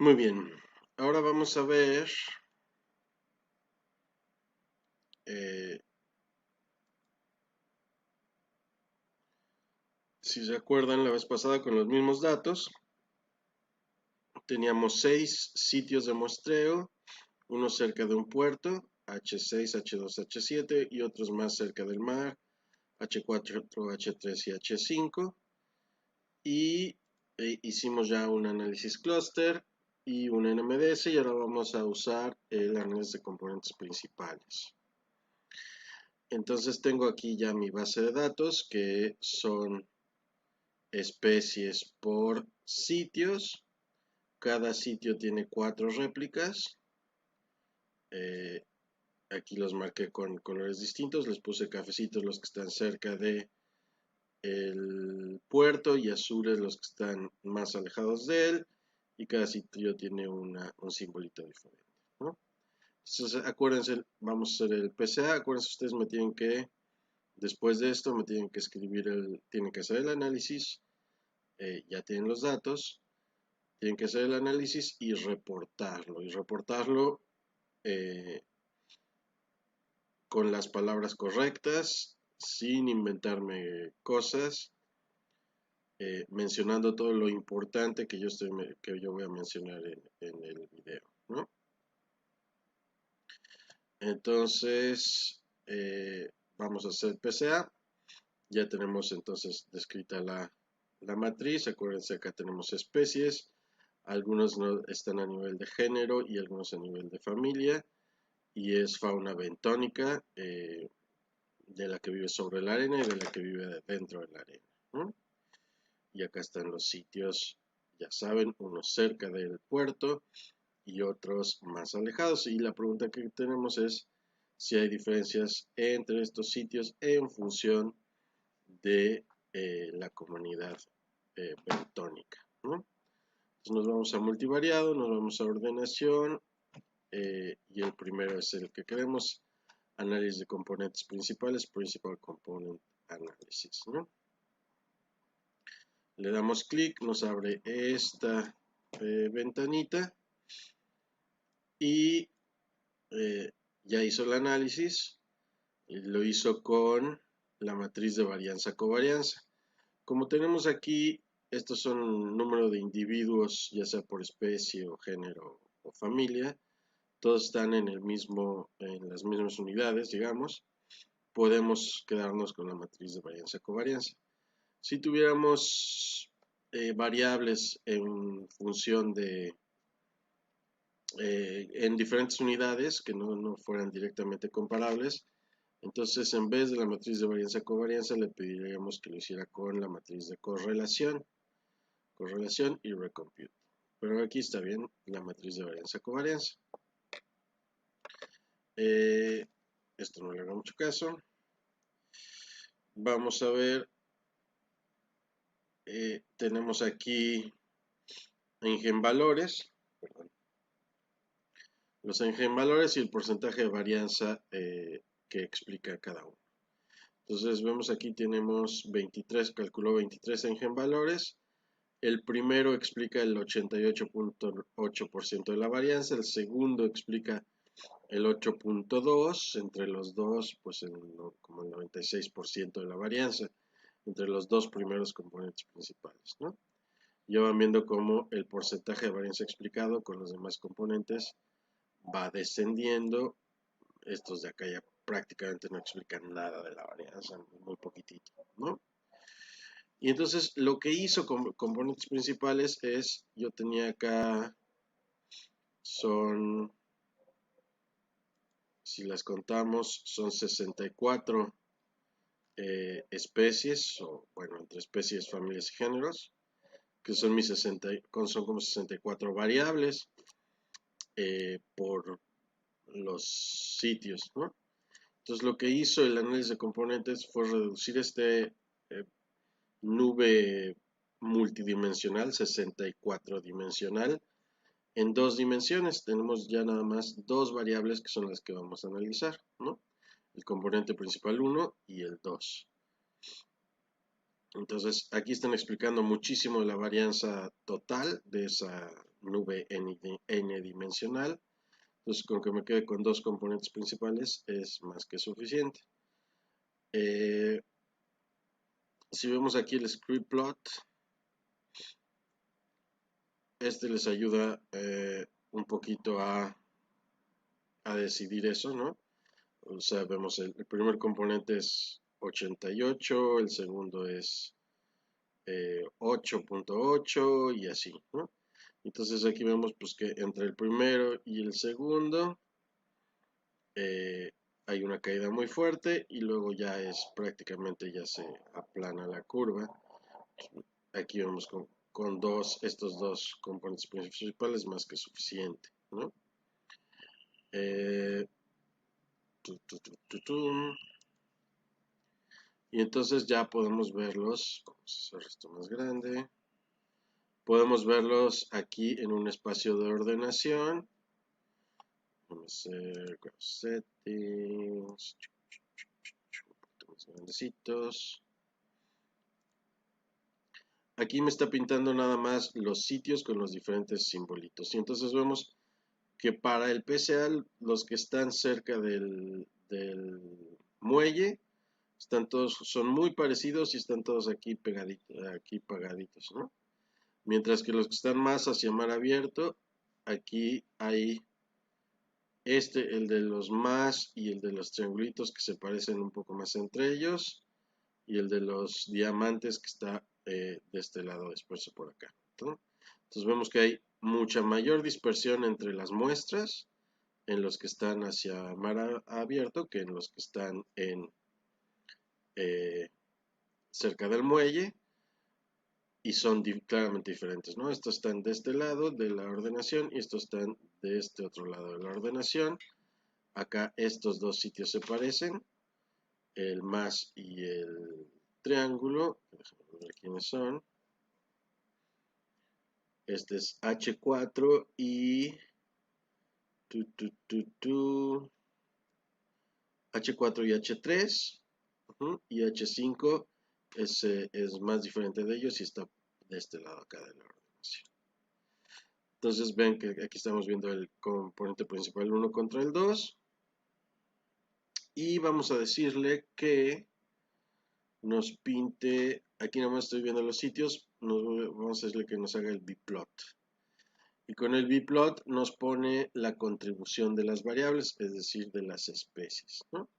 Muy bien, ahora vamos a ver, eh, si se acuerdan la vez pasada con los mismos datos, teníamos 6 sitios de muestreo, uno cerca de un puerto, H6, H2, H7, y otros más cerca del mar, H4, H3 y H5, y hicimos ya un análisis clúster y un NMDS, y ahora vamos a usar el análisis de componentes principales. Entonces tengo aquí ya mi base de datos, que son especies por sitios. Cada sitio tiene 4 réplicas. Eh, Aquí los marqué con colores distintos. Les puse cafecitos los que están cerca de el puerto y azules los que están más alejados de él. Y cada sitio tiene un simbolito diferente, ¿no? Entonces, acuérdense, vamos a hacer el PCA. Acuérdense, ustedes me tienen que, después de esto, me tienen que escribir tienen que hacer el análisis. Ya tienen los datos. Tienen que hacer el análisis y reportarlo. Y reportarlo eh, con las palabras correctas, sin inventarme cosas, mencionando todo lo importante que yo voy a mencionar en el video, ¿no? Entonces, vamos a hacer PCA. Ya tenemos entonces descrita la matriz. Acuérdense, acá tenemos especies. Algunos no están a nivel de género y algunos a nivel de familia. Y es fauna bentónica, de la que vive sobre la arena y de la que vive dentro de la arena, ¿no? Y acá están los sitios, ya saben, unos cerca del puerto y otros más alejados. Y la pregunta que tenemos es si hay diferencias entre estos sitios en función de la comunidad bentónica, ¿no? Entonces nos vamos a multivariado, nos vamos a ordenación, y el primero es el que queremos, análisis de componentes principales, principal component analysis, ¿no? Le damos clic, nos abre esta ventanita y ya hizo el análisis, y lo hizo con la matriz de varianza-covarianza. Como tenemos aquí, estos son un número de individuos, ya sea por especie o género o familia, todos están en las mismas unidades, digamos, podemos quedarnos con la matriz de varianza-covarianza. Si tuviéramos variables en función en diferentes unidades que no fueran directamente comparables, entonces en vez de la matriz de varianza-covarianza le pediríamos que lo hiciera con la matriz de correlación y recompute. Pero aquí está bien la matriz de varianza-covarianza. Esto no le haga mucho caso. Vamos a ver, tenemos aquí eigenvalores, perdón, los eigenvalores y el porcentaje de varianza que explica cada uno. Entonces vemos aquí tenemos 23, calculó 23 eigenvalores. El primero explica el 88.8% de la varianza, el segundo explica el 8.2%, entre los dos pues como el 96% de la varianza, entre los dos primeros componentes principales, ¿no? Ya van viendo cómo el porcentaje de varianza explicado con los demás componentes va descendiendo. Estos de acá ya prácticamente no explican nada de la varianza, muy poquitito, ¿no? Y entonces lo que hizo con componentes principales es, yo tenía acá, son, si las contamos, son 64 especies, o bueno, entre especies, familias y géneros, que son son como 64 variables por los sitios, ¿no? Entonces lo que hizo el análisis de componentes fue reducir nube multidimensional, 64 dimensional, en 2 dimensiones. Tenemos ya nada más 2 variables que son las que vamos a analizar, ¿no? El componente principal 1 y el 2. Entonces aquí están explicando muchísimo la varianza total de esa nube n-dimensional. Entonces, con que me quede con dos componentes principales es más que suficiente. Si vemos aquí el script plot, este les ayuda un poquito a decidir eso, ¿no? O sea, vemos el primer componente es 88, el segundo es 8.8 y así, ¿no? Entonces aquí vemos pues que entre el primero y el segundo hay una caída muy fuerte y luego ya es prácticamente ya se aplana la curva. Aquí vemos con estos dos componentes principales más que suficiente, ¿no? Y entonces ya podemos verlos, vamos a hacer esto más grande, podemos verlos aquí en un espacio de ordenación. Vamos a hacer settings, un poquito más grandecitos. Aquí me está pintando nada más los sitios con los diferentes simbolitos. Y entonces vemos que para el PCA los que están cerca del muelle están todos, son muy parecidos y están todos aquí pegaditos, ¿no? Mientras que los que están más hacia mar abierto, aquí hay el de los más y el de los triangulitos que se parecen un poco más entre ellos, y el de los diamantes que está de este lado disperso por acá, ¿no? Entonces vemos que hay mucha mayor dispersión entre las muestras en los que están hacia mar abierto que en los que están cerca del muelle, y son claramente diferentes, ¿no? Estos están de este lado de la ordenación y estos están de este otro lado de la ordenación. Acá estos dos sitios se parecen, el más y el triángulo. Déjame ver quiénes son. Este es H4 y H4 y H3, y H5 es más diferente de ellos y está de este lado acá de la ordenación. Entonces ven que aquí estamos viendo el componente principal 1 contra el 2. Y vamos a decirle que nos pinte, aquí nomás estoy viendo los sitios, vamos a decirle que nos haga el biplot. Y con el biplot nos pone la contribución de las variables, es decir, de las especies, ¿no?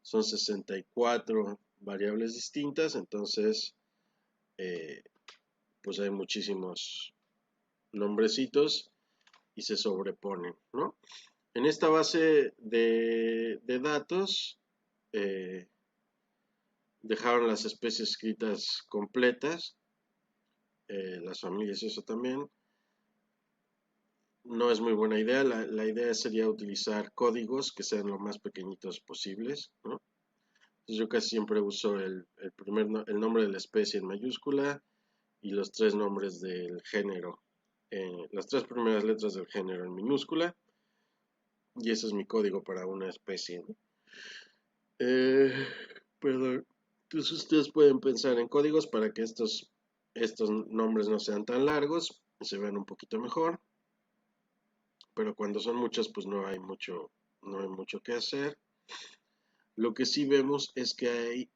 Son 64 variables distintas, entonces pues hay muchísimos nombrecitos y se sobreponen, ¿no? En esta base de datos dejaron las especies escritas completas, las familias y eso también. No es muy buena idea, la idea sería utilizar códigos que sean lo más pequeñitos posibles, ¿no? Entonces yo casi siempre uso el nombre de la especie en mayúscula y los tres nombres del género, las tres primeras letras del género en minúscula, y ese es mi código para una especie, ¿no? Perdón. Entonces ustedes pueden pensar en códigos para que estos nombres no sean tan largos y se vean un poquito mejor, pero cuando son muchas pues no hay mucho que hacer. Lo que sí vemos es que hay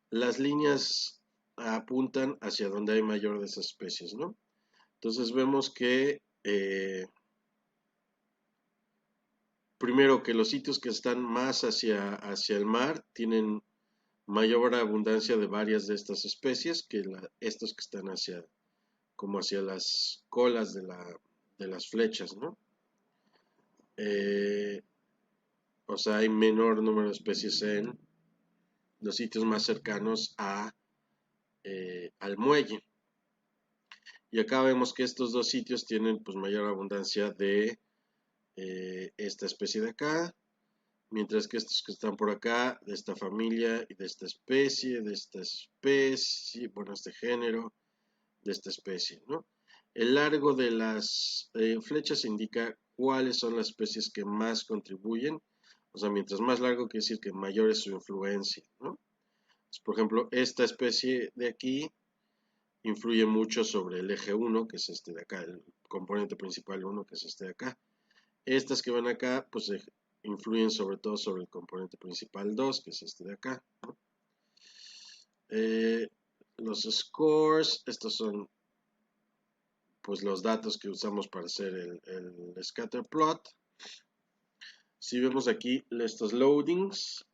las líneas apuntan hacia donde hay mayor de esas especies, ¿no? Entonces vemos que primero que los sitios que están más hacia el mar tienen mayor abundancia de varias de estas especies que estos que están como hacia las colas de las flechas, ¿no? O sea, hay menor número de especies en los sitios más cercanos al muelle. Y acá vemos que estos dos sitios tienen pues mayor abundancia de esta especie de acá, mientras que estos que están por acá, de esta familia y de esta especie, bueno, este género, de esta especie, ¿no? El largo de las flechas indica cuáles son las especies que más contribuyen, o sea, mientras más largo quiere decir que mayor es su influencia, ¿no? Entonces, por ejemplo, esta especie de aquí influye mucho sobre el eje 1, que es este de acá, el componente principal 1, que es este de acá. Estas que van acá, pues influyen sobre todo sobre el componente principal 2, que es este de acá, ¿no? Los scores, estos son pues los datos que usamos para hacer el scatter plot. Si vemos aquí estos loadings,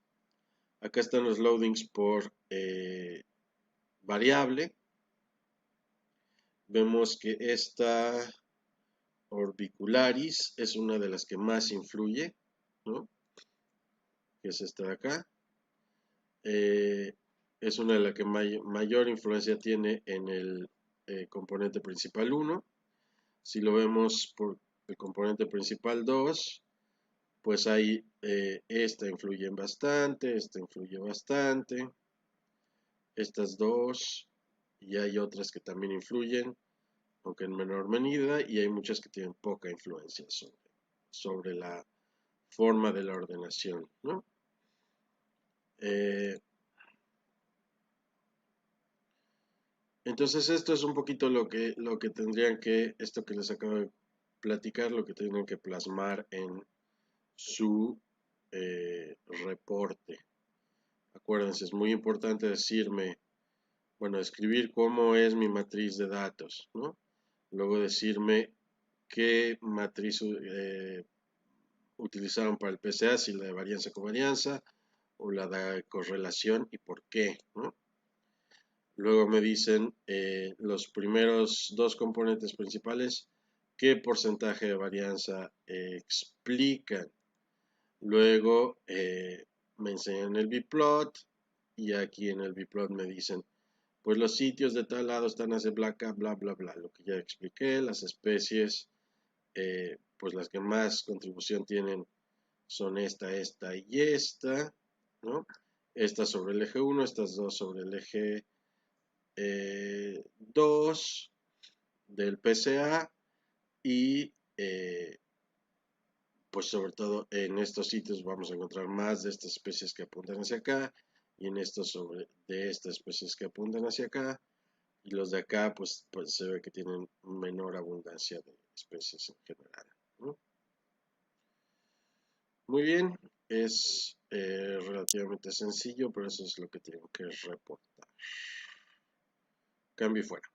acá están los loadings por variable. Vemos que esta orbicularis es una de las que más influye, ¿no? Que es esta de acá. Es una de las que mayor influencia tiene en el componente principal 1. Si lo vemos por el componente principal 2, pues ahí esta influye bastante, esta influye bastante, estas dos, y hay otras que también influyen, aunque en menor medida, y hay muchas que tienen poca influencia sobre la forma de la ordenación, ¿no? Entonces esto es un poquito lo que tendrían que, esto que les acabo de platicar, lo que tendrían que plasmar en su reporte. Acuérdense, es muy importante decirme, bueno, escribir cómo es mi matriz de datos, ¿no? Luego decirme qué matriz utilizaron para el PCA, si la de varianza covarianza o la de correlación y por qué, ¿no? Luego me dicen los primeros dos componentes principales, qué porcentaje de varianza explican. Luego me enseñan el biplot y aquí en el biplot me dicen, pues los sitios de tal lado están hacia bla, bla, bla, bla, lo que ya expliqué, las especies, pues las que más contribución tienen son esta y esta, ¿no? Estas sobre el eje 1, estas dos sobre el eje 2 del PCA y pues sobre todo en estos sitios vamos a encontrar más de estas especies que apuntan hacia acá y en estos de estas especies que apuntan hacia acá y los de acá pues se ve que tienen menor abundancia de especies en general, ¿no? Muy bien, es relativamente sencillo, pero eso es lo que tengo que reportar. Cambio y fuera.